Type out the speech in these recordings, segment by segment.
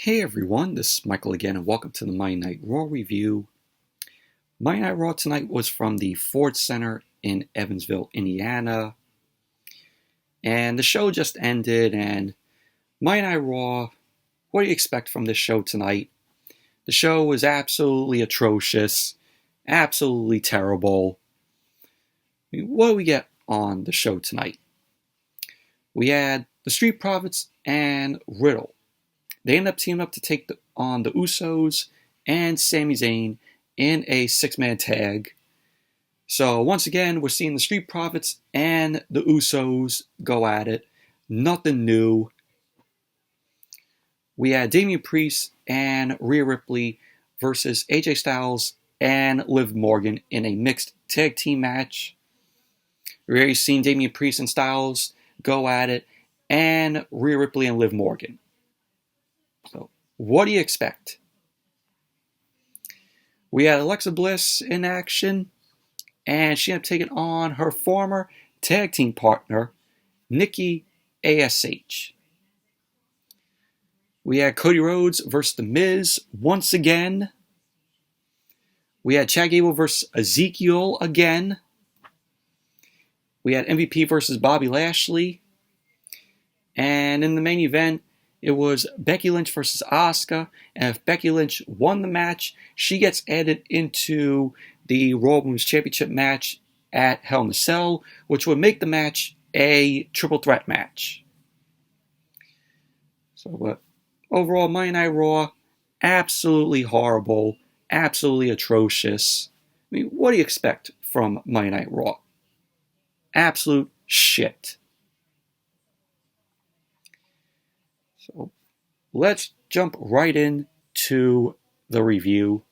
Hey everyone, this is Michael again, and welcome to the Monday Night Raw review. Monday Night Raw tonight was from the Ford Center in Evansville, Indiana. And the show just ended, and Monday Night Raw, what do you expect from this show tonight? The show was absolutely atrocious, absolutely terrible. What do we get on the show tonight? We had the Street Profits and Riddle. They end up teaming up to take on the Usos and Sami Zayn in a six-man tag. So once again, we're seeing the Street Profits and the Usos go at it. Nothing new. We had Damian Priest and Rhea Ripley versus AJ Styles and Liv Morgan in a mixed tag team match. We've already seen Damian Priest and Styles go at it, and Rhea Ripley and Liv Morgan. So, what do you expect? We had Alexa Bliss in action, and she ended up taking on her former tag team partner, Nikki, A.S.H. We had Cody Rhodes versus The Miz once again. We had Chad Gable versus Ezekiel again. We had MVP versus Bobby Lashley. And in the main event, it was Becky Lynch versus Asuka, and if Becky Lynch won the match, she gets added into the Raw Women's Championship match at Hell in a Cell, which would make the match a triple threat match. So, overall, Monday Night Raw, absolutely horrible, absolutely atrocious. I mean, what do you expect from Monday Night Raw? Absolute shit. So, let's jump right into the review.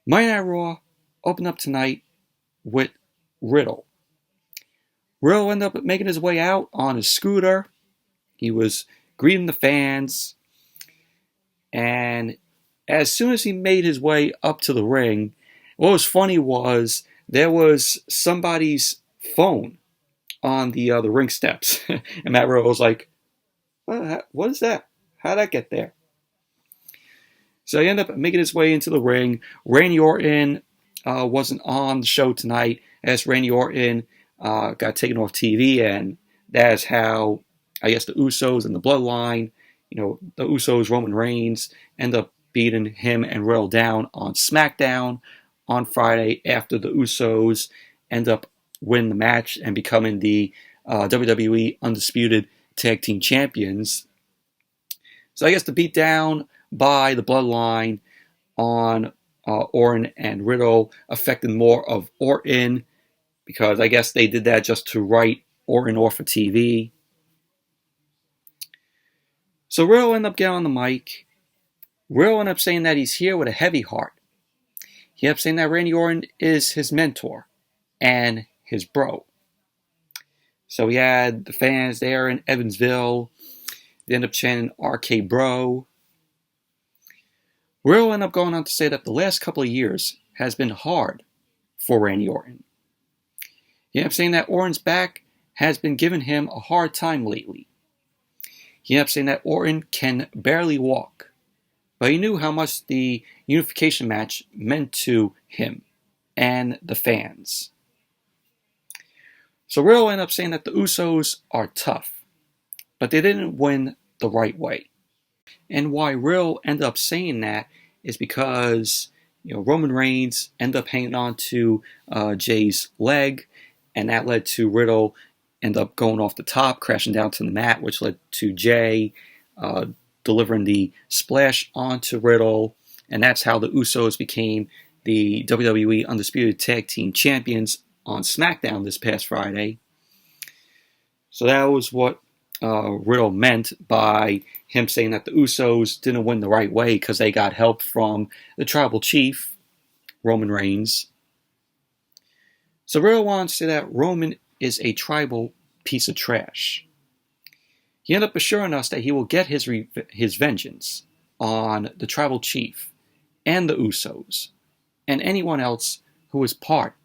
Monday Night Raw opened up tonight with Riddle. Riddle ended up making his way out on his scooter. He was greeting the fans. And as soon as he made his way up to the ring, what was funny was there was somebody's phone on the ring steps. And Matt Riddle was like, what is that? How'd that get there? So he ended up making his way into the ring. Randy Orton wasn't on the show tonight, as Randy Orton got taken off TV, and that is how, I guess, the Usos and the Bloodline, the Usos, Roman Reigns, end up beating him and Riddle down on SmackDown on Friday after the Usos end up winning the match and becoming the WWE Undisputed Tag Team Champions. So I guess the beatdown by the Bloodline on Orton and Riddle affected more of Orton, because I guess they did that just to write Orton off of TV. So Riddle ended up getting on the mic. Riddle ended up saying that he's here with a heavy heart. He ended up saying that Randy Orton is his mentor and his bro. So we had the fans there in Evansville. They ended up chanting RK Bro. Riddle ended up going on to say that the last couple of years has been hard for Randy Orton. He ended up saying that Orton's back has been giving him a hard time lately. He ended up saying that Orton can barely walk, but he knew how much the unification match meant to him and the fans. So Riddle ended up saying that the Usos are tough, but they didn't win the right way. And why Riddle ended up saying that is because Roman Reigns ended up hanging on to Jay's leg, and that led to Riddle end up going off the top, crashing down to the mat, which led to Jay delivering the splash onto Riddle, and that's how the Usos became the WWE Undisputed Tag Team Champions on SmackDown this past Friday. So that was what Riddle meant by him saying that the Usos didn't win the right way because they got help from the tribal chief, Roman Reigns. So Riddle wants to say that Roman is a tribal piece of trash. He ended up assuring us that he will get his vengeance on the tribal chief and the Usos and anyone else who is part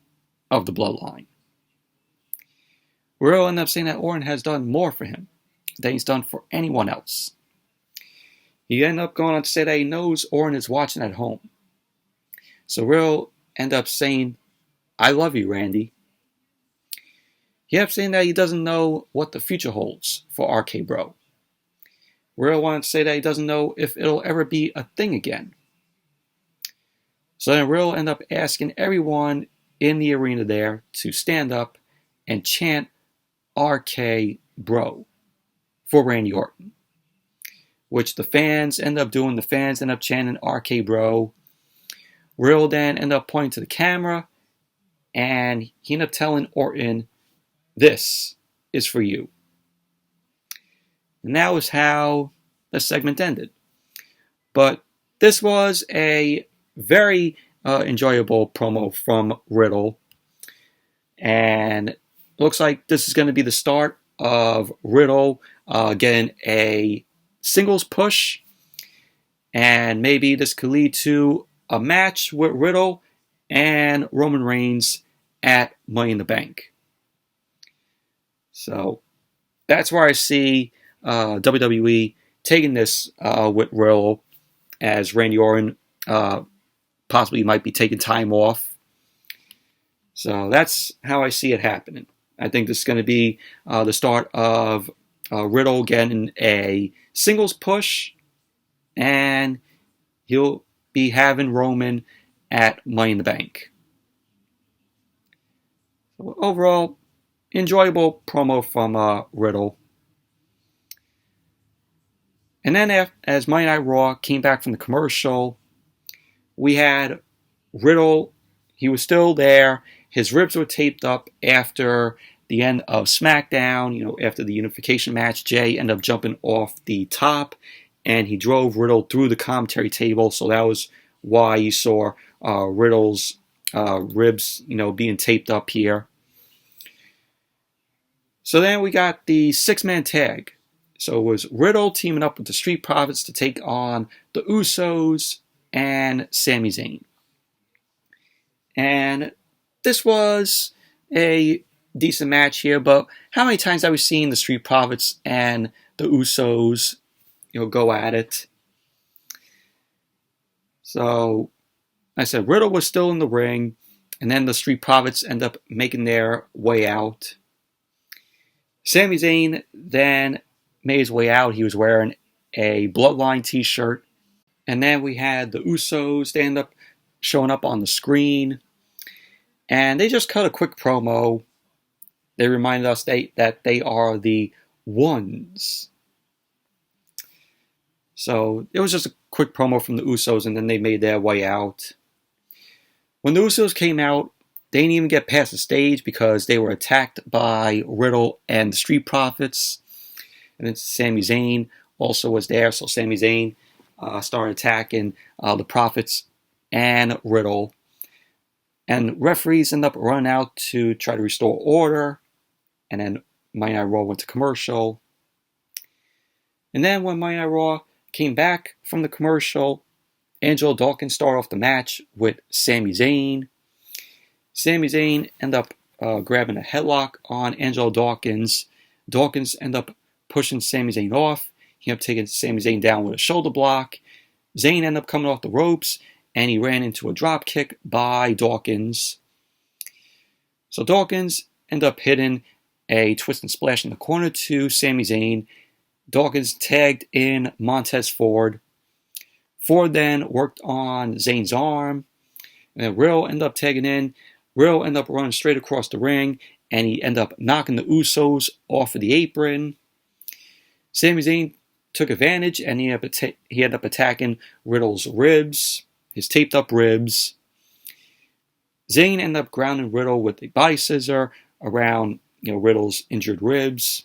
of the bloodline. Riddle ended up saying that Orton has done more for him than he's done for anyone else. He ended up going on to say that he knows Orton is watching at home. So Riddle ended up saying, "I love you, Randy." He ended up saying that he doesn't know what the future holds for RK Bro. Riddle wanted to say that he doesn't know if it'll ever be a thing again. So then Riddle ended up asking everyone in the arena there to stand up and chant RK Bro for Randy Orton, which the fans end up doing. The fans end up chanting RK Bro. Riddle then ended up pointing to the camera, and he ended up telling Orton, "This is for you." And that was how the segment ended. But this was a very enjoyable promo from Riddle, and it looks like this is going to be the start of Riddle getting a singles push, and maybe this could lead to a match with Riddle and Roman Reigns at Money in the Bank. So that's where I see WWE taking this with Riddle, as Randy Orton possibly might be taking time off. So that's how I see it happening. I think this is going to be the start of Riddle getting a singles push, and he'll be having Roman at Money in the Bank. So overall, enjoyable promo from Riddle. And then as Monday Night Raw came back from the commercial, we had Riddle. He was still there. His ribs were taped up after the end of SmackDown. After the unification match, Jay ended up jumping off the top, and he drove Riddle through the commentary table. So that was why you saw Riddle's ribs, being taped up here. So then we got the 6-man tag. So it was Riddle teaming up with the Street Profits to take on the Usos and Sami Zayn. And this was a decent match here, but how many times have we seen the Street Profits and the Usos, go at it? So, like I said, Riddle was still in the ring, and then the Street Profits end up making their way out. Sami Zayn then made his way out. He was wearing a Bloodline t-shirt. And then we had the Usos. They end up showing up on the screen. And they just cut a quick promo. They reminded us that they are the ones. So it was just a quick promo from the Usos, and then they made their way out. When the Usos came out, they didn't even get past the stage because they were attacked by Riddle and the Street Profits. And then Sami Zayn also was there. So Sami Zayn started attacking the Profits and Riddle. And referees end up running out to try to restore order. And then Monday Night Raw went to commercial. And then when Monday Night Raw came back from the commercial, Angelo Dawkins started off the match with Sami Zayn. Sami Zayn ended up grabbing a headlock on Angelo Dawkins. Dawkins ended up pushing Sami Zayn off. He ended up taking Sami Zayn down with a shoulder block. Zayn ended up coming off the ropes, and he ran into a drop kick by Dawkins. So Dawkins ended up hitting a twist and splash in the corner to Sami Zayn. Dawkins tagged in Montez Ford. Ford then worked on Zayn's arm. And then Riddle ended up tagging in. Riddle ended up running straight across the ring, and he ended up knocking the Usos off of the apron. Sami Zayn took advantage, and he ended up attacking Riddle's ribs, his taped up ribs. Zayn ended up grounding Riddle with a body scissor around Riddle's injured ribs.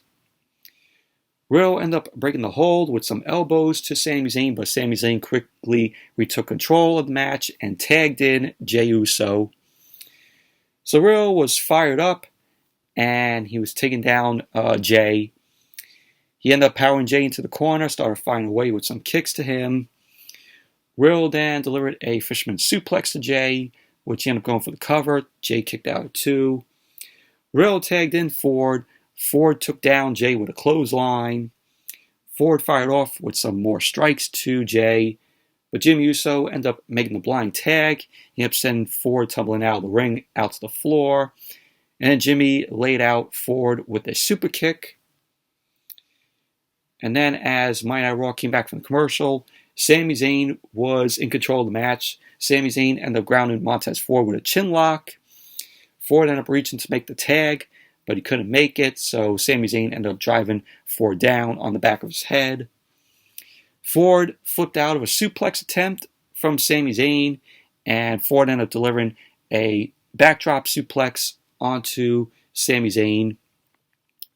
Riddle ended up breaking the hold with some elbows to Sami Zayn, but Sami Zayn quickly retook control of the match and tagged in Jey Uso. So Riddle was fired up, and he was taking down Jey. He ended up powering Jey into the corner, started firing away with some kicks to him. Riddle then delivered a fisherman suplex to Jey, which he ended up going for the cover. Jey kicked out at 2. Riddle tagged in Ford. Ford took down Jey with a clothesline. Ford fired off with some more strikes to Jay, but Jimmy Uso ended up making the blind tag. He ended up sending Ford tumbling out of the ring, out to the floor. And then Jimmy laid out Ford with a super kick. And then as Monday Night Raw came back from the commercial, Sami Zayn was in control of the match. Sami Zayn ended up grounding Montez Ford with a chin lock. Ford ended up reaching to make the tag, but he couldn't make it, so Sami Zayn ended up driving Ford down on the back of his head. Ford flipped out of a suplex attempt from Sami Zayn, and Ford ended up delivering a backdrop suplex onto Sami Zayn.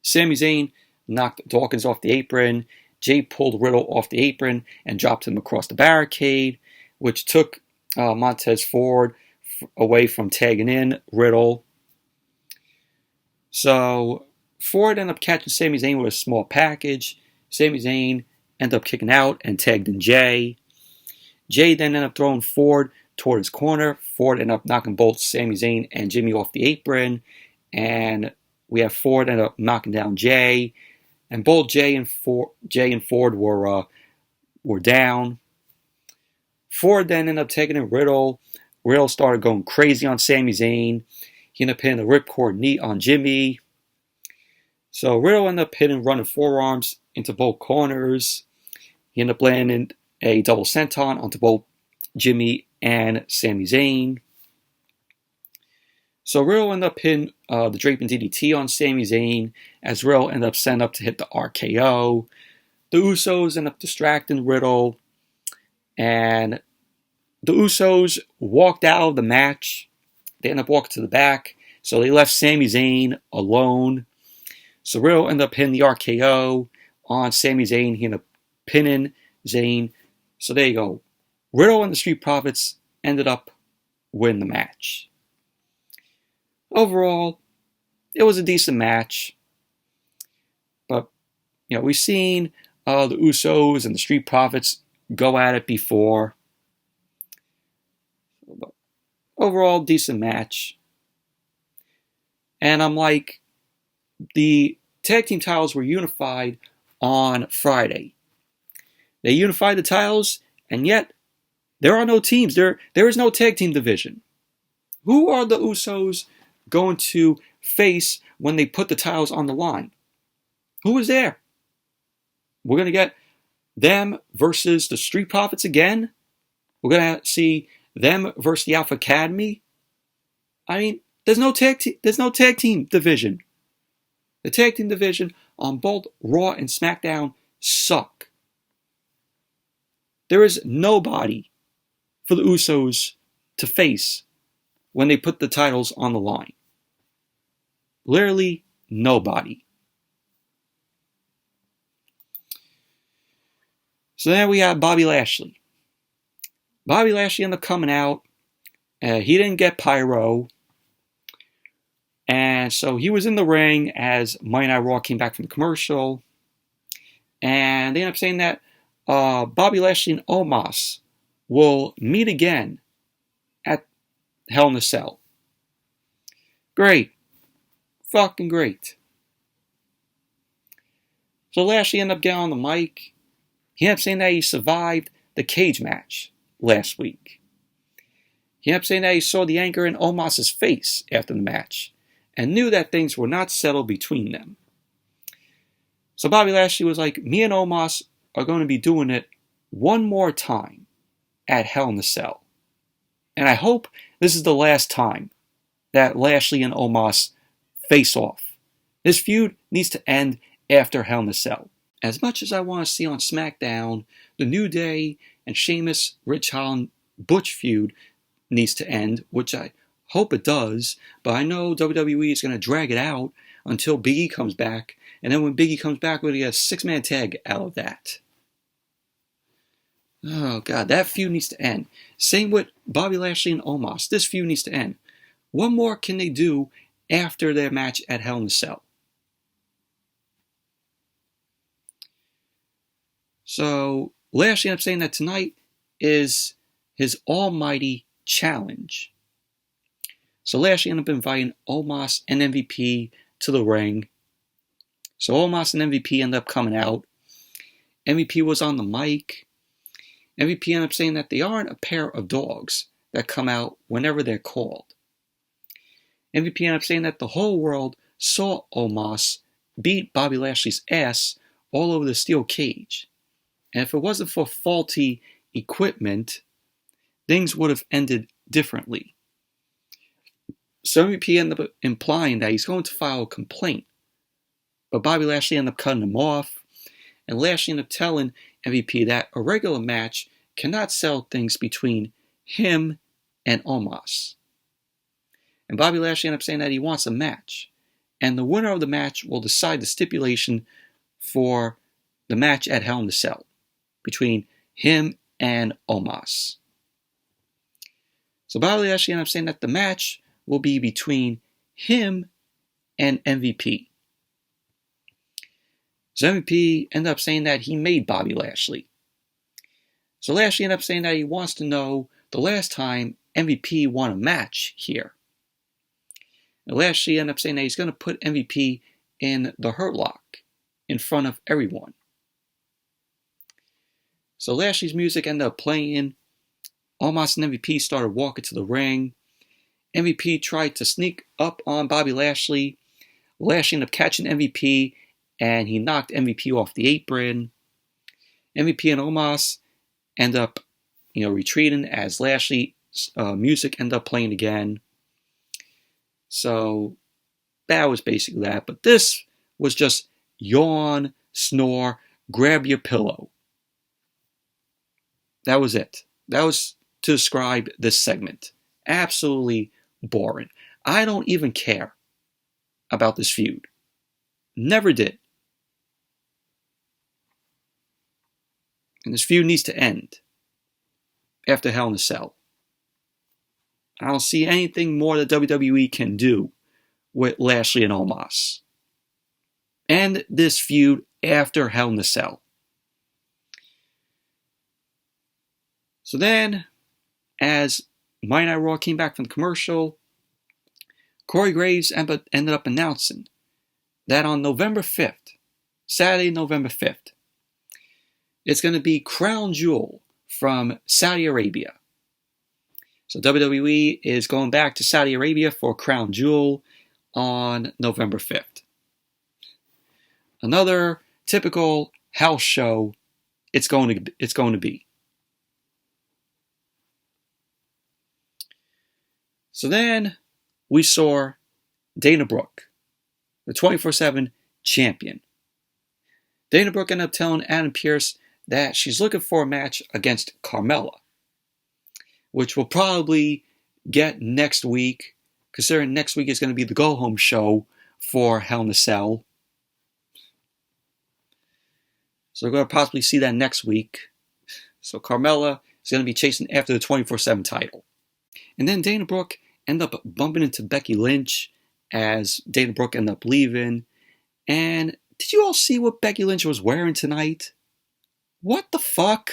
Sami Zayn knocked Dawkins off the apron. Jay pulled Riddle off the apron and dropped him across the barricade, which took Montez Ford away from tagging in Riddle. So Ford ended up catching Sami Zayn with a small package. Sami Zayn ended up kicking out and tagged in Jay. Jay then ended up throwing Ford toward his corner. Ford ended up knocking both Sami Zayn and Jimmy off the apron. And we have Ford ended up knocking down Jay. And both Jay and Ford were down. Ford then ended up taking in Riddle. Riddle started going crazy on Sami Zayn. He ended up hitting a ripcord knee on Jimmy. So Riddle ended up hitting running forearms into both corners. He ended up landing a double senton onto both Jimmy and Sami Zayn. So Riddle ended up hitting the draping DDT on Sami Zayn, as Riddle ended up setting up to hit the RKO. The Usos ended up distracting Riddle, and the Usos walked out of the match. They ended up walking to the back, so they left Sami Zayn alone. So Riddle ended up hitting the RKO on Sami Zayn. He ended up pinning Zayn. So there you go. Riddle and the Street Profits ended up winning the match. Overall, it was a decent match. But, we've seen the Usos and the Street Profits go at it before. But overall, decent match. And I'm like, the tag team titles were unified on Friday. They unified the titles, and yet there are no teams. There is no tag team division. Who are the Usos going to face when they put the titles on the line? Who is there? We're going to get them versus the Street Profits again? We're going to see them versus the Alpha Academy? I mean, there's no tag team division. The tag team division on both Raw and SmackDown suck. There is nobody for the Usos to face when they put the titles on the line. Literally nobody. So then we have Bobby Lashley. Bobby Lashley ended up coming out. He didn't get pyro. And so he was in the ring as Monday Night Raw came back from the commercial. And they ended up saying that Bobby Lashley and Omos will meet again at Hell in a Cell. Great. Fucking great. So Lashley ended up getting on the mic. He ended up saying that he survived the cage match last week. He ended up saying that he saw the anger in Omos' face after the match and knew that things were not settled between them. So Bobby Lashley was like, me and Omos are going to be doing it one more time at Hell in a Cell. And I hope this is the last time that Lashley and Omos face off. This feud needs to end after Hell in a Cell. As much as I want to see on SmackDown, the New Day and Sheamus, Rich Holland, Butch feud needs to end, which I hope it does, but I know WWE is going to drag it out until Big E comes back, and then when Big E comes back, we're going to get a 6-man tag out of that. Oh God, that feud needs to end. Same with Bobby Lashley and Omos. This feud needs to end. What more can they do after their match at Hell in a Cell? So Lashley ended up saying that tonight is his almighty challenge. So Lashley ended up inviting Omos and MVP to the ring. So Omos and MVP ended up coming out. MVP was on the mic. MVP ended up saying that they aren't a pair of dogs that come out whenever they're called. MVP ended up saying that the whole world saw Omos beat Bobby Lashley's ass all over the steel cage. And if it wasn't for faulty equipment, things would have ended differently. So MVP ended up implying that he's going to file a complaint. But Bobby Lashley ended up cutting him off. And Lashley ended up telling MVP that a regular match cannot sell things between him and Omos. And Bobby Lashley ended up saying that he wants a match. And the winner of the match will decide the stipulation for the match at Hell in a Cell between him and Omos. So Bobby Lashley ended up saying that the match will be between him and MVP. So MVP ended up saying that he made Bobby Lashley. So Lashley ended up saying that he wants to know the last time MVP won a match here. And Lashley ended up saying that he's going to put MVP in the Hurt Lock in front of everyone. So Lashley's music ended up playing. Omos and MVP started walking to the ring. MVP tried to sneak up on Bobby Lashley. Lashley ended up catching MVP, and he knocked MVP off the apron. MVP and Omos end up, retreating as Lashley's music ended up playing again. So that was basically that. But this was just yawn, snore, grab your pillow. That was it. That was to describe this segment. Absolutely boring. I don't even care about this feud. Never did. And this feud needs to end after Hell in a Cell. I don't see anything more that WWE can do with Lashley and Omos. End this feud after Hell in a Cell. So then, as Monday Night Raw came back from the commercial, Corey Graves ended up announcing that on November 5th, Saturday, November 5th, it's going to be Crown Jewel from Saudi Arabia. So WWE is going back to Saudi Arabia for Crown Jewel on November 5th. Another typical house show it's going to be. So then we saw Dana Brooke, the 24/7 champion. Dana Brooke ended up telling Adam Pearce that she's looking for a match against Carmella, which we'll probably get next week, considering next week is going to be the go-home show for Hell in a Cell. So we're going to possibly see that next week. So Carmella is going to be chasing after the 24/7 title. And then Dana Brooke ended up bumping into Becky Lynch as Dana Brooke ended up leaving. And did you all see what Becky Lynch was wearing tonight? What the fuck?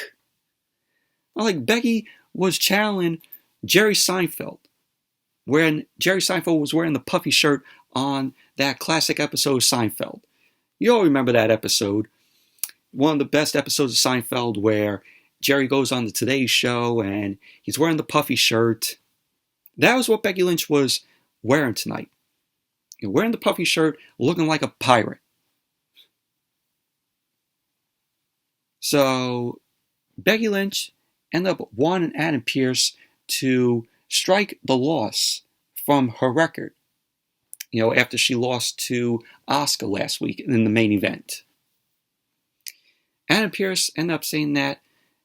Becky was channeling Jerry Seinfeld, when Jerry Seinfeld was wearing the puffy shirt on that classic episode of Seinfeld. You all remember that episode. One of the best episodes of Seinfeld where Jerry goes on the Today Show and he's wearing the puffy shirt. That was what Becky Lynch was wearing tonight. Wearing the puffy shirt, looking like a pirate. So Becky Lynch ended up wanting Adam Pearce to strike the loss from her record, after she lost to Asuka last week in the main event. Adam Pearce ended up saying that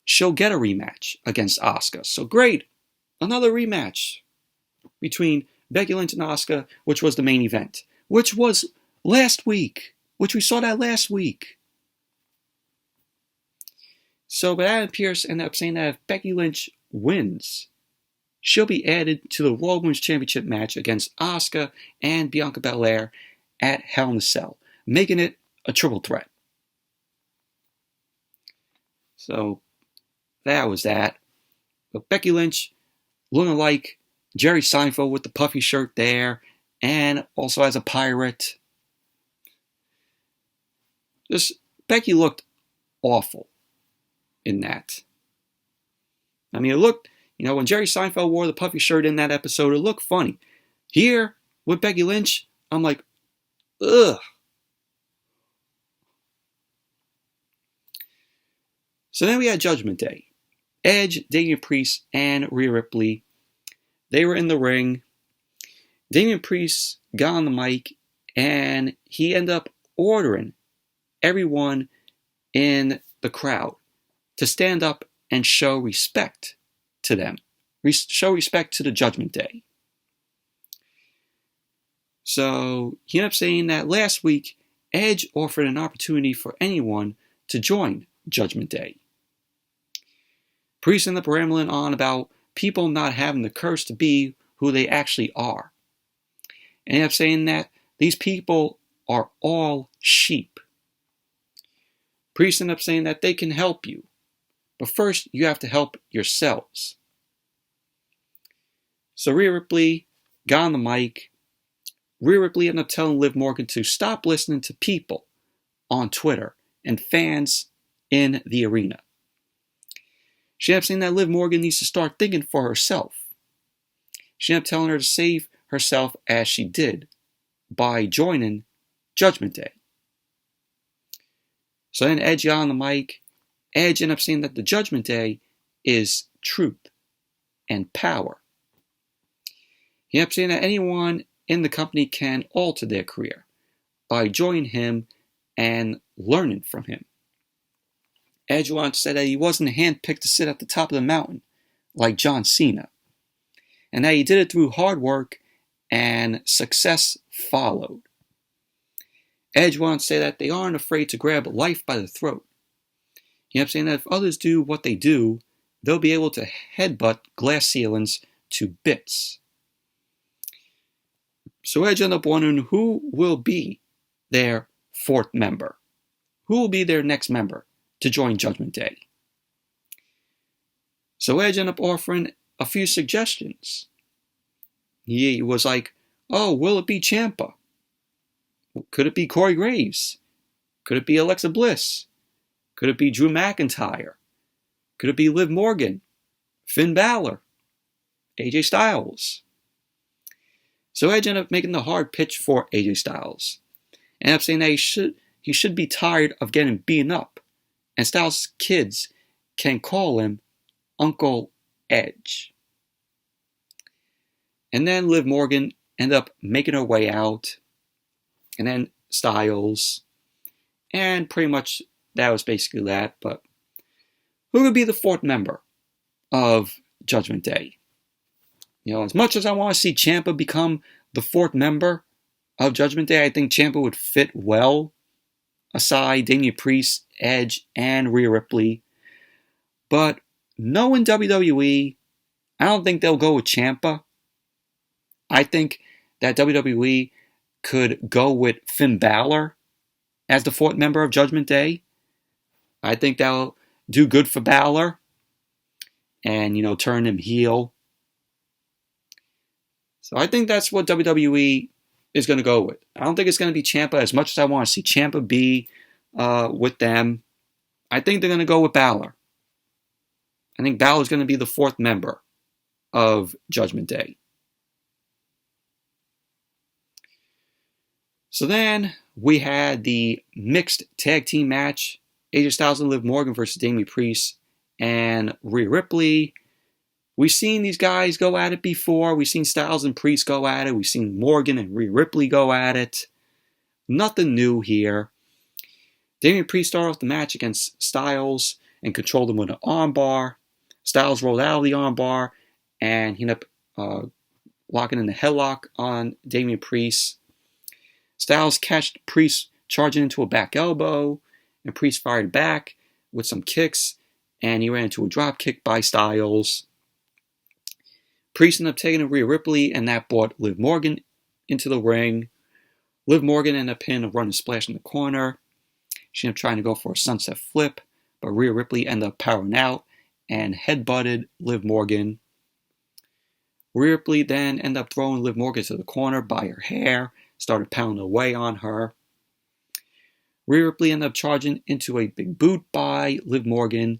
she'll get a rematch against Asuka. So great, another rematch between Becky Lynch and Asuka, which was the main event, which was last week, which we saw that last week. So, but Adam Pearce ended up saying that if Becky Lynch wins, she'll be added to the Raw Women's Championship match against Asuka and Bianca Belair at Hell in a Cell, making it a triple threat. So, that was that. But Becky Lynch looking like Jerry Seinfeld with the puffy shirt there, and also as a pirate. Becky looked awful in that. I mean, it looked, when Jerry Seinfeld wore the puffy shirt in that episode, it looked funny. Here, with Becky Lynch, I'm like, ugh. So then we had Judgment Day. Edge, Damian Priest, and Rhea Ripley, they were in the ring. Damian Priest got on the mic, and he ended up ordering everyone in the crowd to stand up and show respect to them. Show respect to the Judgment Day. So he ended up saying that last week, Edge offered an opportunity for anyone to join Judgment Day. Priest ended up rambling on about people not having the courage to be who they actually are. And he ended up saying that these people are all sheep. Priest ended up saying that they can help you, but first you have to help yourselves. So Rhea Ripley got on the mic. Rhea Ripley ended up telling Liv Morgan to stop listening to people on Twitter and fans in the arena. She ended up saying that Liv Morgan needs to start thinking for herself. She ended up telling her to save herself as she did by joining Judgment Day. So then Edge got on the mic. Edge ended up saying that the Judgment Day is truth and power. He ended up saying that anyone in the company can alter their career by joining him and learning from him. Edge once said that he wasn't handpicked to sit at the top of the mountain like John Cena, and that he did it through hard work and success followed. Edge wants to say that they aren't afraid to grab life by the throat. He ended up saying that if others do what they do, they'll be able to headbutt glass ceilings to bits. So Edge ended up wondering who will be their fourth member. Who will be their next member to join Judgment Day? So Edge ended up offering a few suggestions. He was like, oh, will it be Ciampa? Could it be Corey Graves? Could it be Alexa Bliss? Could it be Drew McIntyre? Could it be Liv Morgan? Finn Balor? AJ Styles? So Edge ended up making the hard pitch for AJ Styles. Ended up saying that he should be tired of getting beaten up. And Styles' kids can call him Uncle Edge. And then Liv Morgan ended up making her way out. And then Styles. And pretty much that was basically that. But who would be the fourth member of Judgment Day? As much as I want to see Ciampa become the fourth member of Judgment Day, I think Ciampa would fit well aside Damian Priest, Edge, and Rhea Ripley. But knowing WWE, I don't think they'll go with Ciampa. I think that WWE could go with Finn Balor as the fourth member of Judgment Day. I think that'll do good for Balor and, turn him heel. So I think that's what WWE is going to go with. I don't think it's going to be Ciampa as much as I want to see Ciampa be with them. I think they're going to go with Balor. I think Balor is going to be the fourth member of Judgment Day. So then we had the mixed tag team match. AJ Styles and Liv Morgan versus Damian Priest and Rhea Ripley. We've seen these guys go at it before. We've seen Styles and Priest go at it. We've seen Morgan and Rhea Ripley go at it. Nothing new here. Damian Priest started off the match against Styles and controlled him with an armbar. Styles rolled out of the armbar and he ended up locking in the headlock on Damian Priest. Styles catched Priest charging into a back elbow, and Priest fired back with some kicks, and he ran into a drop kick by Styles. Priest ended up taking Rhea Ripley, and that brought Liv Morgan into the ring. Liv Morgan ended up hitting a running splash in the corner. She ended up trying to go for a sunset flip, but Rhea Ripley ended up powering out and headbutted Liv Morgan. Rhea Ripley then ended up throwing Liv Morgan to the corner by her hair, started pounding away on her. Rhea Ripley ended up charging into a big boot by Liv Morgan.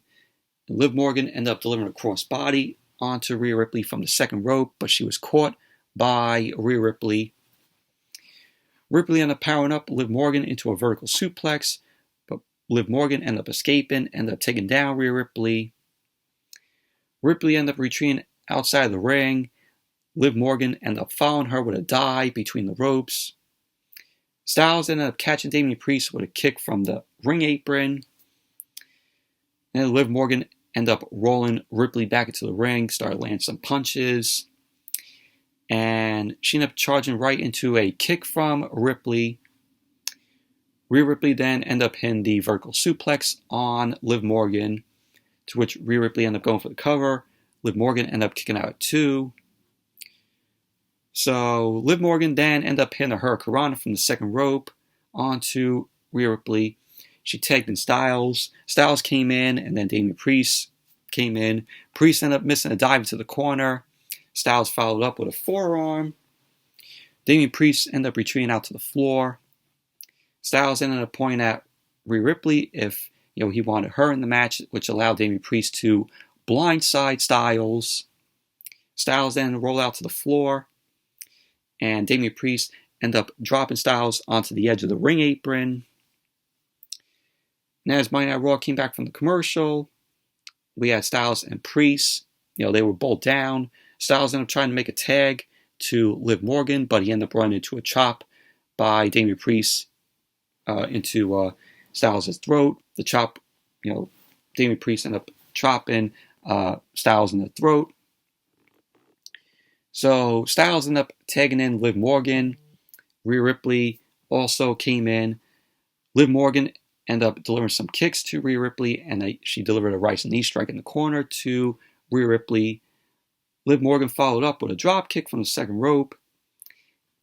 And Liv Morgan ended up delivering a crossbody onto Rhea Ripley from the second rope, but she was caught by Rhea Ripley. Ripley ended up powering up Liv Morgan into a vertical suplex, but Liv Morgan ended up escaping, ended up taking down Rhea Ripley. Ripley ended up retreating outside of the ring. Liv Morgan ended up following her with a dive between the ropes. Styles ended up catching Damian Priest with a kick from the ring apron. And Liv Morgan ended up rolling Ripley back into the ring, started landing some punches. And she ended up charging right into a kick from Ripley. Rhea Ripley then ended up hitting the vertical suplex on Liv Morgan, to which Rhea Ripley ended up going for the cover. Liv Morgan ended up kicking out at 2. So Liv Morgan then ended up hitting a Hurricanrana from the second rope onto Rhea Ripley. She tagged in Styles. Styles came in, and then Damian Priest came in. Priest ended up missing a dive into the corner. Styles followed up with a forearm. Damian Priest ended up retreating out to the floor. Styles ended up pointing at Rhea Ripley if he wanted her in the match, which allowed Damian Priest to blindside Styles. Styles then rolled out to the floor, and Damian Priest ended up dropping Styles onto the edge of the ring apron. And as Monday Night Raw came back from the commercial, we had Styles and Priest. They were both down. Styles ended up trying to make a tag to Liv Morgan, but he ended up running into a chop by Damian Priest into Styles' throat. The chop, Damian Priest ended up chopping Styles in the throat. So Styles ended up tagging in Liv Morgan. Rhea Ripley also came in. Liv Morgan ended up delivering some kicks to Rhea Ripley, and she delivered a rising knee strike in the corner to Rhea Ripley. Liv Morgan followed up with a drop kick from the second rope,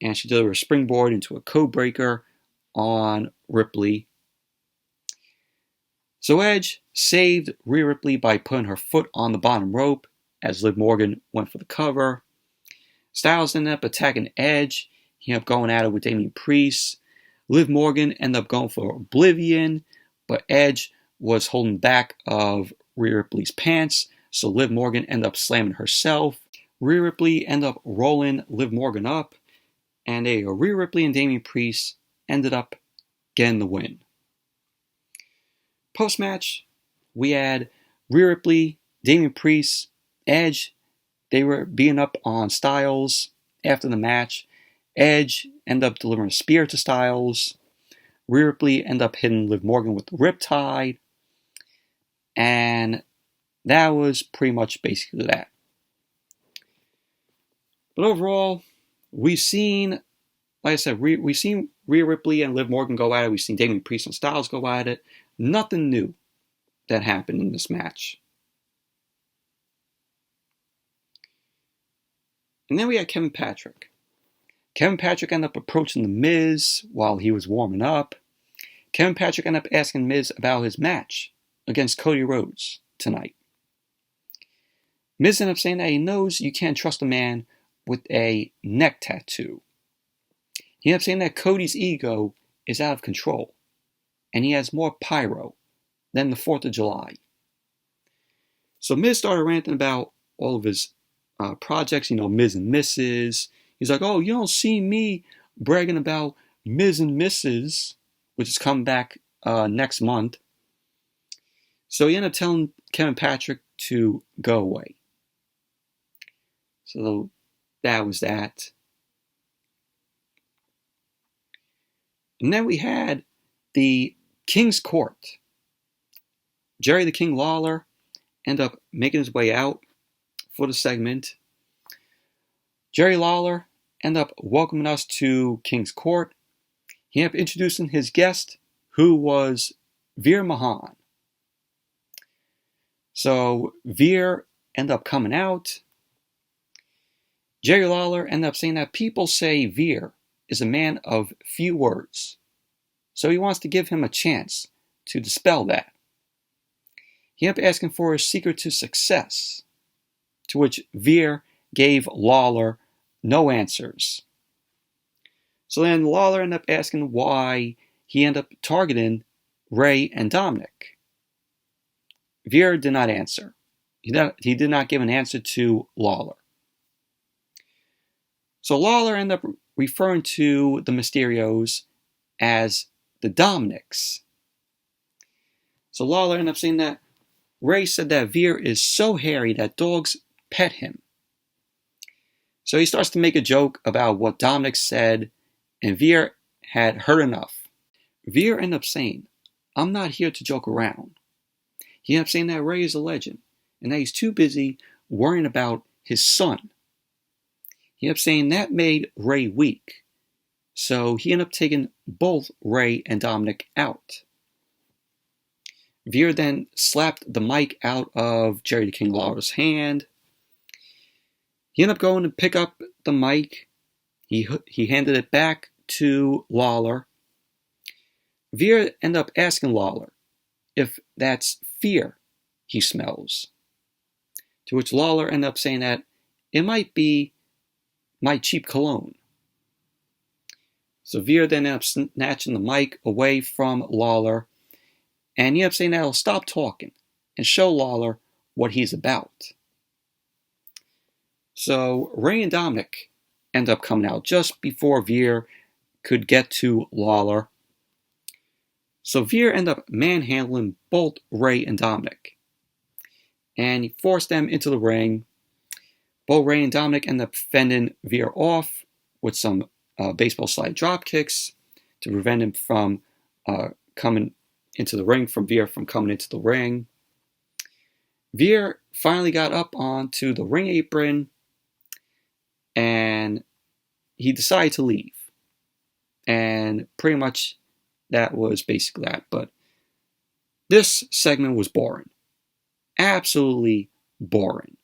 and she delivered a springboard into a code breaker on Ripley. So Edge saved Rhea Ripley by putting her foot on the bottom rope as Liv Morgan went for the cover. Styles ended up attacking Edge. He ended up going at it with Damian Priest. Liv Morgan ended up going for Oblivion, but Edge was holding back of Rhea Ripley's pants, so Liv Morgan ended up slamming herself. Rhea Ripley ended up rolling Liv Morgan up, and Rhea Ripley and Damian Priest ended up getting the win. Post-match, we had Rhea Ripley, Damian Priest, Edge. They were beating up on Styles after the match. Edge ended up delivering a spear to Styles. Rhea Ripley ended up hitting Liv Morgan with the Riptide. And that was pretty much basically that. But overall, we've seen, like I said, we've seen Rhea Ripley and Liv Morgan go at it. We've seen Damian Priest and Styles go at it. Nothing new that happened in this match. And then we had Kevin Patrick. Kevin Patrick ended up approaching The Miz while he was warming up. Kevin Patrick ended up asking Miz about his match against Cody Rhodes tonight. Miz ended up saying that he knows you can't trust a man with a neck tattoo. He ended up saying that Cody's ego is out of control, and he has more pyro than the 4th of July. So Miz started ranting about all of his projects, Miz and Mrs. He's like, oh, you don't see me bragging about Miz and Mrs., which is coming back next month. So he ended up telling Kevin Patrick to go away. So that was that. And then we had the King's Court. Jerry the King Lawler ended up making his way out for the segment. Jerry Lawler ended up welcoming us to King's Court. He ended up introducing his guest, who was Veer Mahan. So Veer ended up coming out. Jerry Lawler ended up saying that people say Veer is a man of few words. So he wants to give him a chance to dispel that. He ended up asking for a secret to success, to which Veer gave Lawler no answers. So then Lawler ended up asking why he ended up targeting Rey and Dominic. Veer did not answer. He did not give an answer to Lawler. So Lawler ended up referring to the Mysterios as the Dominics. So Lawler ended up saying that Rey said that Veer is so hairy that dogs pet him. So he starts to make a joke about what Dominic said, and Veer had heard enough. Veer ended up saying, "I'm not here to joke around." He ended up saying that Rey is a legend, and that he's too busy worrying about his son. He ended up saying that made Rey weak. So he ended up taking both Rey and Dominic out. Veer then slapped the mic out of Jerry the King Lawler's hand. He ended up going to pick up the mic. He handed it back to Lawler. Veer ended up asking Lawler if that's fear he smells. To which Lawler ended up saying that it might be my cheap cologne. So Veer then ended up snatching the mic away from Lawler, and he ended up saying that he'll stop talking and show Lawler what he's about. So Rey and Dominic end up coming out just before Veer could get to Lawler. So Veer ended up manhandling both Rey and Dominic, and he forced them into the ring. Both Rey and Dominic ended up fending Veer off with some baseball slide drop kicks to prevent him from coming into the ring, from Veer from coming into the ring. Veer finally got up onto the ring apron, and he decided to leave. And pretty much that was basically that. But this segment was boring. Absolutely boring.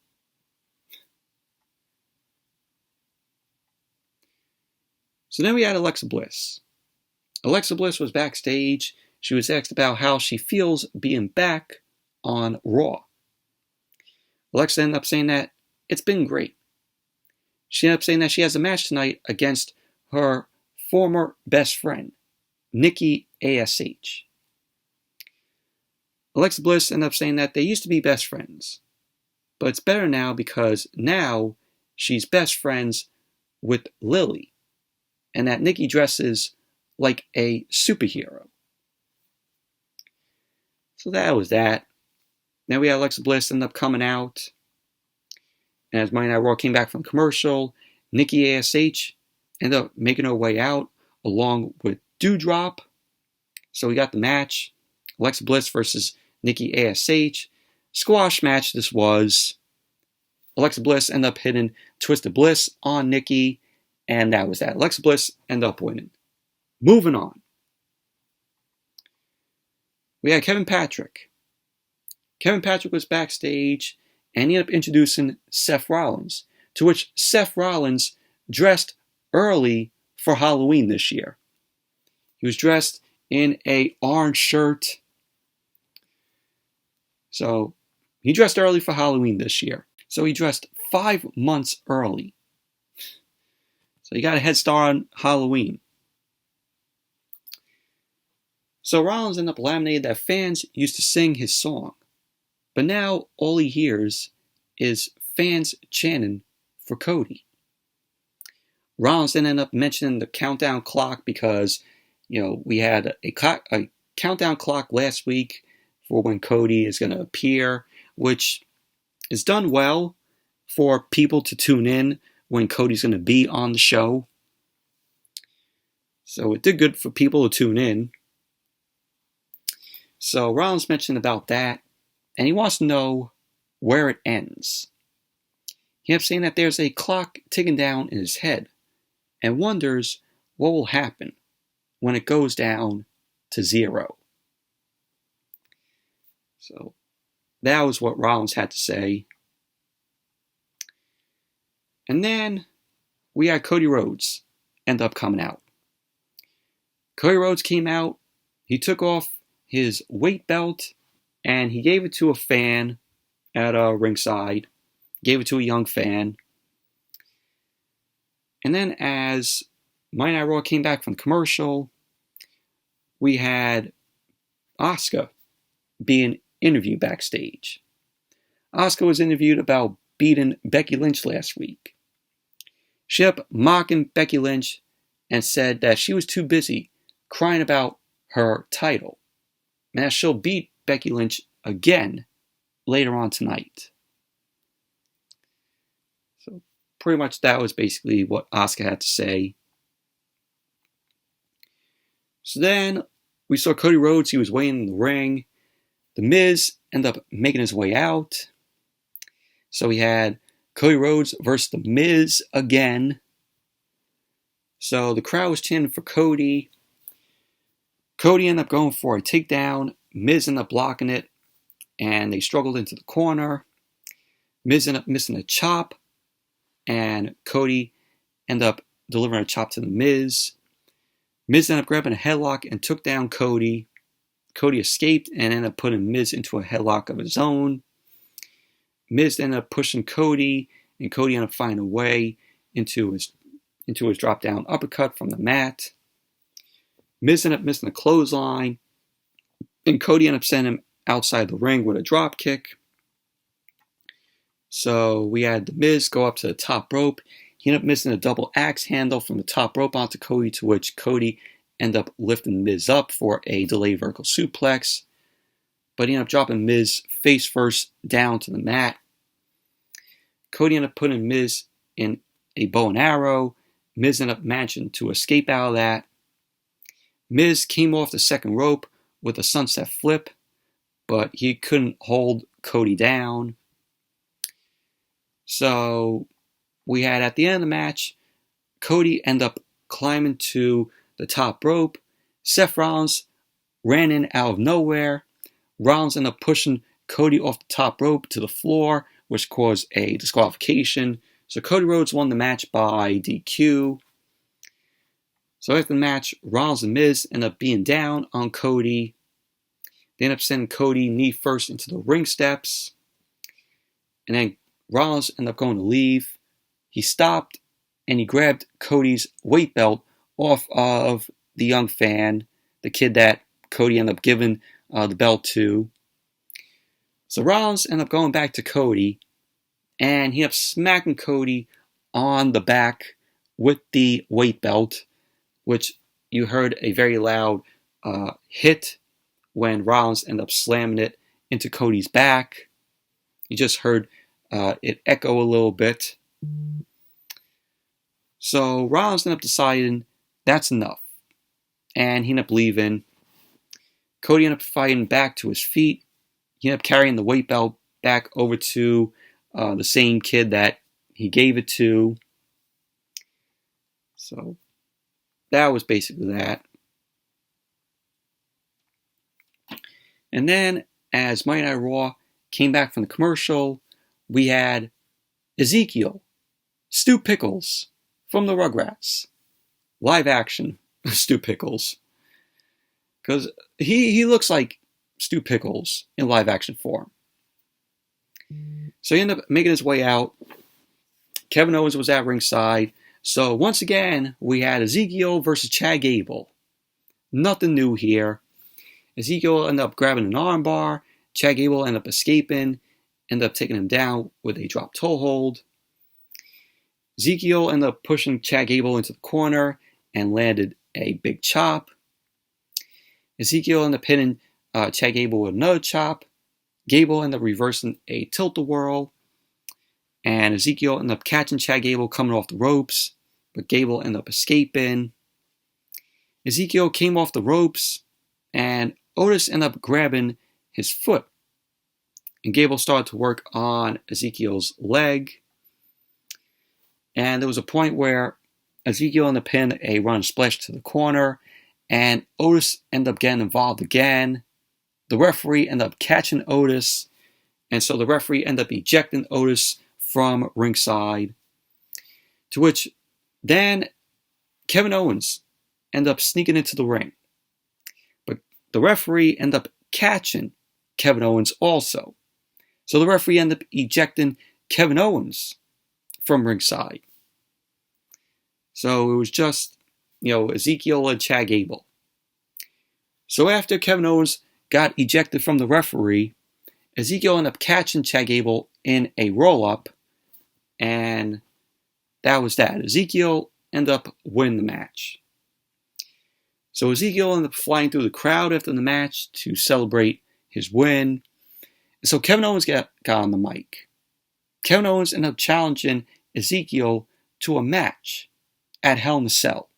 So then we had Alexa Bliss. Alexa Bliss was backstage. She was asked about how she feels being back on Raw. Alexa ended up saying that it's been great. She ended up saying that she has a match tonight against her former best friend, Nikki A.S.H. Alexa Bliss ended up saying that they used to be best friends, but it's better now because now she's best friends with Lily, and that Nikki dresses like a superhero. So that was that. Then we had Alexa Bliss end up coming out. And as Monday Night Raw came back from commercial, Nikki A.S.H. ended up making her way out along with Doudrop. So we got the match. Alexa Bliss versus Nikki A.S.H. Squash match this was. Alexa Bliss ended up hitting Twisted Bliss on Nikki. And that was that. Alexa Bliss ended up winning. Moving on. We had Kevin Patrick. Kevin Patrick was backstage, and he ended up introducing Seth Rollins, to which Seth Rollins dressed early for Halloween this year. He was dressed in an orange shirt. So he dressed early for Halloween this year. So he dressed 5 months early. So he got a head start on Halloween. So Rollins ended up laminating that fans used to sing his song. But now all he hears is fans chanting for Cody. Rollins then ended up mentioning the countdown clock because, we had a countdown clock last week for when Cody is going to appear, which is done well for people to tune in when Cody's going to be on the show. So it did good for people to tune in. So Rollins mentioned about that, and he wants to know where it ends. He kept saying that there's a clock ticking down in his head, and wonders what will happen when it goes down to 0. So that was what Rollins had to say. And then we had Cody Rhodes end up coming out. Cody Rhodes came out, he took off his weight belt, and he gave it to a fan at ringside. Gave it to a young fan. And then as Monday Night Raw came back from commercial, we had Asuka being interviewed backstage. Asuka was interviewed about beating Becky Lynch last week. She ended up mocking Becky Lynch and said that she was too busy crying about her title, and that she'll beat Becky Lynch again later on tonight. So pretty much that was basically what Asuka had to say. So then we saw Cody Rhodes. He was waiting in the ring. The Miz ended up making his way out. So we had Cody Rhodes versus The Miz again. So the crowd was chanting for Cody. Cody ended up going for a takedown. Miz ended up blocking it. And they struggled into the corner. Miz ended up missing a chop. And Cody ended up delivering a chop to The Miz. Miz ended up grabbing a headlock and took down Cody. Cody escaped and ended up putting Miz into a headlock of his own. Miz ended up pushing Cody, and Cody ended up finding a way into his drop-down uppercut from the mat. Miz ended up missing a clothesline, and Cody ended up sending him outside the ring with a drop kick. So we had the Miz go up to the top rope. He ended up missing a double axe handle from the top rope onto Cody, to which Cody ended up lifting Miz up for a delayed vertical suplex. But he ended up dropping Miz face first down to the mat. Cody ended up putting Miz in a bow and arrow. Miz ended up managing to escape out of that. Miz came off the second rope with a sunset flip, but he couldn't hold Cody down. So we had at the end of the match, Cody ended up climbing to the top rope. Seth Rollins ran in out of nowhere. Rollins ended up pushing Cody off the top rope to the floor, which caused a disqualification. So Cody Rhodes won the match by DQ. So after the match, Rollins and Miz ended up being down on Cody. They ended up sending Cody knee first into the ring steps. And then Rollins ended up going to leave. He stopped and he grabbed Cody's weight belt off of the young fan, the kid that Cody ended up giving the belt to. So Rollins ended up going back to Cody, and he ended up smacking Cody on the back with the weight belt, which you heard a very loud hit when Rollins ended up slamming it into Cody's back. You just heard it echo a little bit. So Rollins ended up deciding that's enough, and he ended up leaving. Cody ended up fighting back to his feet. He ended up carrying the weight belt back over to the same kid that he gave it to. So that was basically that. And then, as Monday Night Raw came back from the commercial, we had Ezekiel, Stu Pickles from the Rugrats. Live action Stu Pickles. Because he looks like Stu Pickles in live action form. So he ended up making his way out. Kevin Owens was at ringside. So once again, we had Ezekiel versus Chad Gable. Nothing new here. Ezekiel ended up grabbing an armbar. Chad Gable ended up escaping. Ended up taking him down with a drop toe hold. Ezekiel ended up pushing Chad Gable into the corner and landed a big chop. Ezekiel ended up hitting Chad Gable with another chop. Gable ended up reversing a tilt-a-whirl. And Ezekiel ended up catching Chad Gable coming off the ropes. But Gable ended up escaping. Ezekiel came off the ropes. And Otis ended up grabbing his foot. And Gable started to work on Ezekiel's leg. And there was a point where Ezekiel ended up pinning a run splash to the corner. And Otis ended up getting involved again. The referee ended up catching Otis. And so the referee ended up ejecting Otis from ringside. To which then Kevin Owens ended up sneaking into the ring. But the referee ended up catching Kevin Owens also. So the referee ended up ejecting Kevin Owens from ringside. So it was just, Ezekiel and Chad Gable. So after Kevin Owens got ejected from the referee, Ezekiel ended up catching Chad Gable in a roll-up, and that was that. Ezekiel ended up winning the match. So Ezekiel ended up flying through the crowd after the match to celebrate his win. So Kevin Owens got on the mic. Kevin Owens ended up challenging Ezekiel to a match at Hell in a Cell.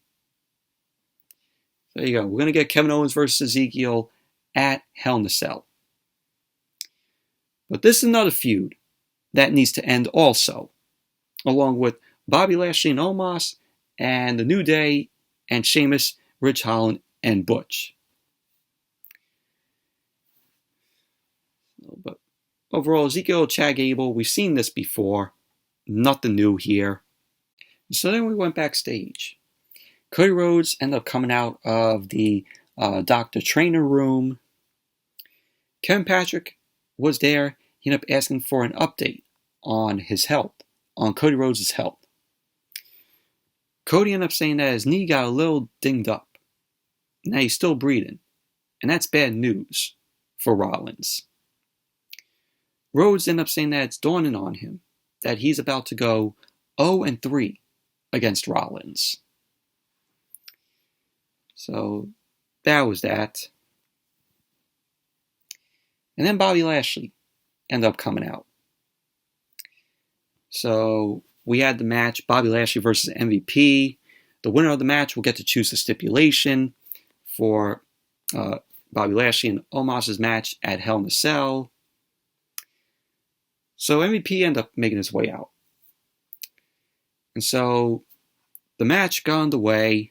There you go. We're going to get Kevin Owens versus Ezekiel at Hell in a Cell. But this is another feud that needs to end also, along with Bobby Lashley and Omos, and The New Day, and Sheamus, Ridge Holland, and Butch. But overall, Ezekiel, Chad Gable, we've seen this before. Nothing new here. So then we went backstage. Cody Rhodes ended up coming out of the doctor trainer room. Kevin Patrick was there. He ended up asking for an update on his health, on Cody Rhodes' health. Cody ended up saying that his knee got a little dinged up. Now he's still breathing, and that's bad news for Rollins. Rhodes ended up saying that it's dawning on him that he's about to go 0-3 against Rollins. So that was that. And then Bobby Lashley ended up coming out. So we had the match, Bobby Lashley versus MVP. The winner of the match will get to choose the stipulation for Bobby Lashley and Omos' match at Hell in a Cell. So MVP ended up making his way out. And so the match got underway.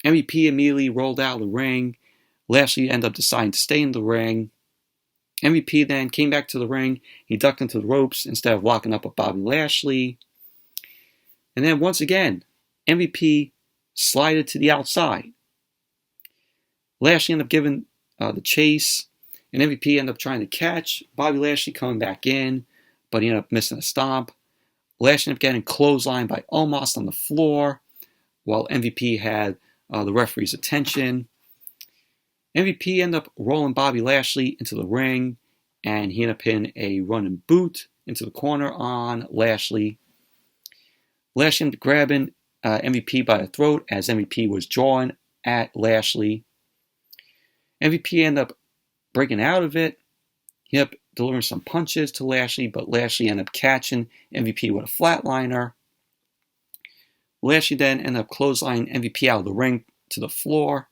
MVP immediately rolled out of the ring. Lashley ended up deciding to stay in the ring. MVP then came back to the ring. He ducked into the ropes instead of locking up with Bobby Lashley. And then once again, MVP slided to the outside. Lashley ended up giving the chase, and MVP ended up trying to catch Bobby Lashley coming back in, but he ended up missing a stomp. Lashley ended up getting clotheslined by Omos on the floor, while MVP had the referee's attention. MVP ended up rolling Bobby Lashley into the ring, and he ended up hitting a running boot into the corner on Lashley. Lashley ended up grabbing MVP by the throat as MVP was jawing at Lashley. MVP ended up breaking out of it. He ended up delivering some punches to Lashley, but Lashley ended up catching MVP with a flatliner. Lashley then ended up clotheslining MVP out of the ring to the floor.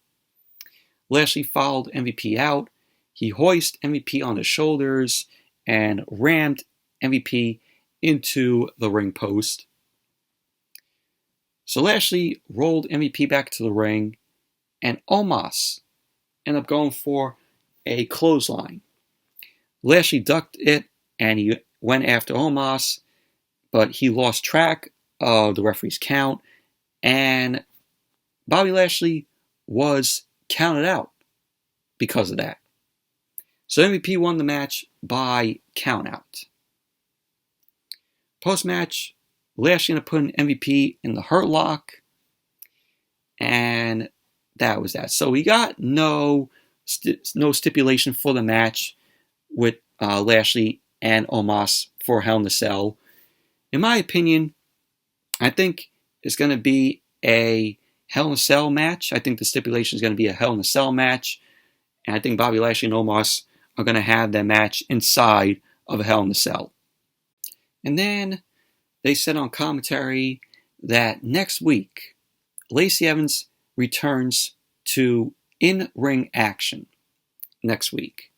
Lashley followed MVP out. He hoisted MVP on his shoulders and rammed MVP into the ring post. So Lashley rolled MVP back to the ring, and Omos ended up going for a clothesline. Lashley ducked it, and he went after Omos, but he lost track of the referee's count, and Bobby Lashley was counted out because of that. So MVP won the match by countout. Post-match, Lashley ended up putting MVP in the Hurt Lock, and that was that. So he got no stipulation for the match with Lashley and Omos for Hell in a Cell. In my opinion, I think it's going to be a Hell in a Cell match. I think the stipulation is going to be a Hell in a Cell match. And I think Bobby Lashley and Omos are going to have that match inside of a Hell in a Cell. And then they said on commentary that next week, Lacey Evans returns to in-ring action next week.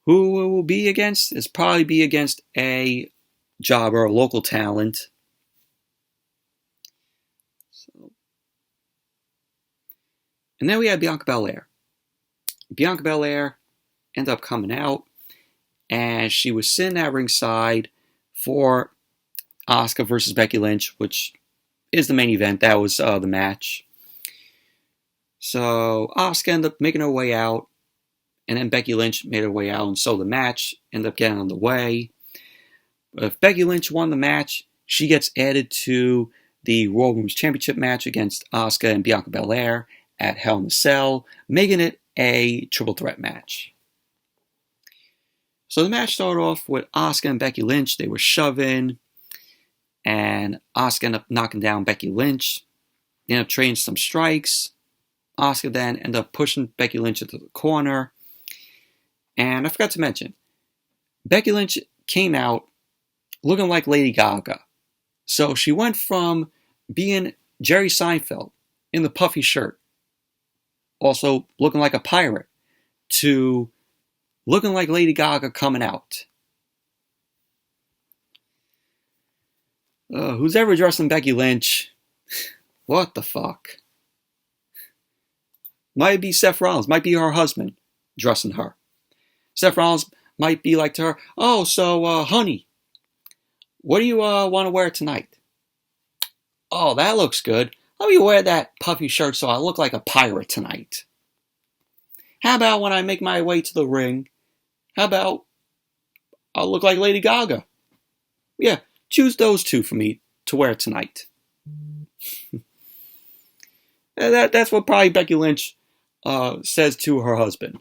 Who it will be against? It's probably be against a jobber, a local talent. And then we had Bianca Belair. Bianca Belair ended up coming out, and she was sitting at ringside for Asuka versus Becky Lynch, which is the main event. That was the match. So Asuka ended up making her way out, and then Becky Lynch made her way out, and so the match ended up getting underway. But if Becky Lynch won the match, she gets added to the Royal Women's Championship match against Asuka and Bianca Belair at Hell in a Cell, making it a triple threat match. So the match started off with Asuka and Becky Lynch. They were shoving, and Asuka ended up knocking down Becky Lynch. They ended up trading some strikes. Asuka then ended up pushing Becky Lynch into the corner. And I forgot to mention, Becky Lynch came out looking like Lady Gaga. So she went from being Jerry Seinfeld in the puffy shirt, also looking like a pirate, to looking like Lady Gaga coming out. Who's ever dressing Becky Lynch? What the fuck? Might be Seth Rollins, might be her husband dressing her. Seth Rollins might be like to her, oh, so, honey, what do you want to wear tonight? Oh, that looks good. Let me wear that puffy shirt so I look like a pirate tonight. How about when I make my way to the ring, how about I'll look like Lady Gaga? Yeah, choose those two for me to wear tonight. That's what probably Becky Lynch says to her husband.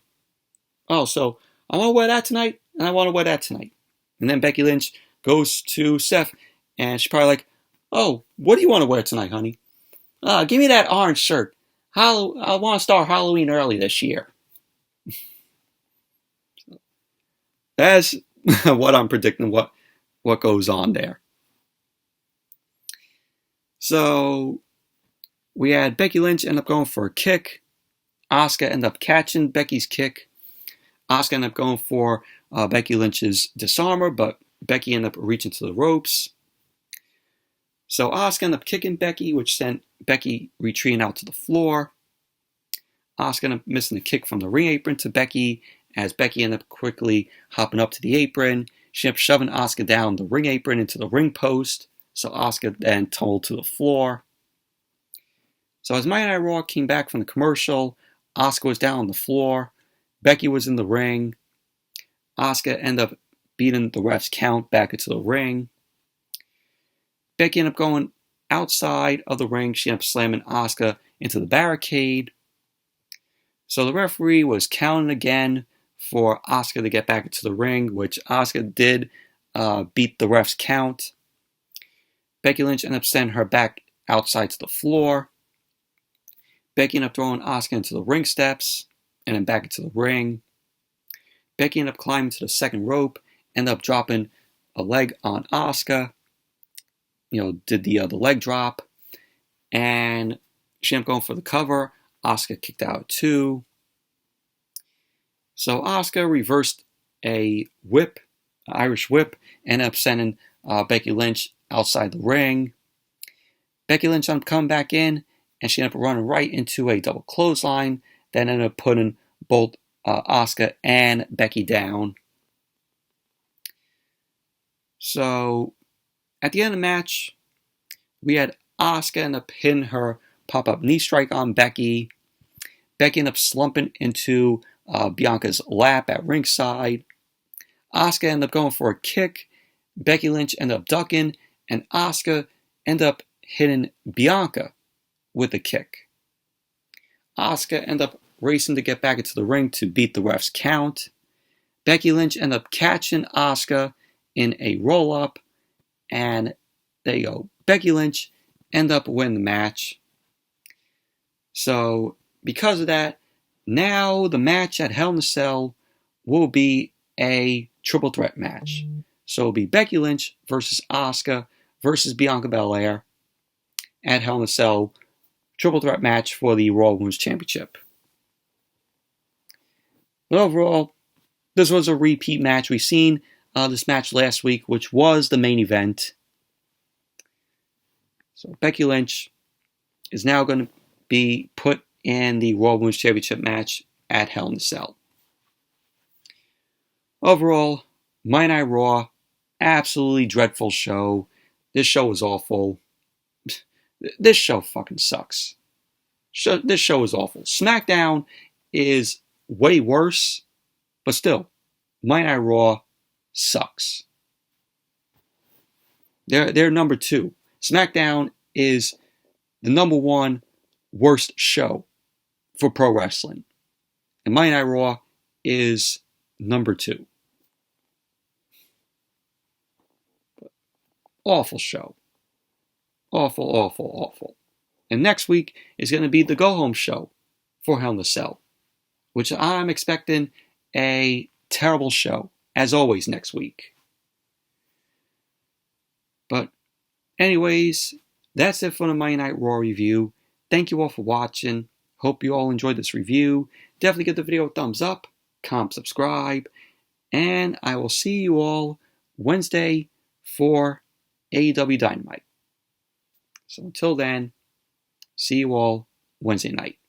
Oh, so I want to wear that tonight, and I want to wear that tonight. And then Becky Lynch goes to Seth, and she's probably like, oh, what do you want to wear tonight, honey? Give me that orange shirt. I want to start Halloween early this year. That's what I'm predicting, what goes on there. So we had Becky Lynch end up going for a kick. Asuka ended up catching Becky's kick. Asuka ended up going for Becky Lynch's disarmer, but Becky ended up reaching to the ropes. So Asuka ended up kicking Becky, which sent Becky retreating out to the floor. Asuka ended up missing a kick from the ring apron to Becky, as Becky ended up quickly hopping up to the apron. She ended up shoving Asuka down the ring apron into the ring post, so Asuka then tumbled to the floor. So as Monday Night Raw came back from the commercial, Asuka was down on the floor. Becky was in the ring. Asuka ended up beating the ref's count back into the ring. Becky ended up going outside of the ring. She ended up slamming Asuka into the barricade. So the referee was counting again for Asuka to get back into the ring, which Asuka did beat the ref's count. Becky Lynch ended up sending her back outside to the floor. Becky ended up throwing Asuka into the ring steps and then back into the ring. Becky ended up climbing to the second rope, ended up dropping a leg on Asuka. Did the leg drop, and she ended up going for the cover. Asuka kicked out too. So Asuka reversed a whip, Irish whip, ended up sending Becky Lynch outside the ring. Becky Lynch ended up coming back in, and she ended up running right into a double clothesline. Then ended up putting both Asuka and Becky down. So at the end of the match, we had Asuka end up hitting her pop-up knee strike on Becky. Becky ended up slumping into Bianca's lap at ringside. Asuka ended up going for a kick. Becky Lynch ended up ducking, and Asuka ended up hitting Bianca with a kick. Asuka ended up racing to get back into the ring to beat the ref's count. Becky Lynch ended up catching Asuka in a roll-up, and there you go. Becky Lynch ended up winning the match. So because of that, now the match at Hell in a Cell will be a triple threat match. So it'll be Becky Lynch versus Asuka versus Bianca Belair at Hell in a Cell, triple threat match for the Raw Women's Championship. But overall, this was a repeat match. We've seen this match last week, which was the main event. So Becky Lynch is now going to be put in the Raw Women's Championship match at Hell in a Cell. Overall, Monday Night Raw, absolutely dreadful show. This show was awful. This show fucking sucks. This show is awful. SmackDown is way worse, but still, Monday Night Raw sucks. They're number 2. SmackDown is the number 1 worst show for pro wrestling. And Monday Night Raw is number 2. Awful show. Awful, awful, awful. And next week is going to be the go-home show for Hell in a Cell, which I'm expecting a terrible show, as always, next week. But anyways, that's it for the Monday Night Raw review. Thank you all for watching. Hope you all enjoyed this review. Definitely give the video a thumbs up, comment, subscribe, and I will see you all Wednesday for AEW Dynamite. So until then, see you all Wednesday night.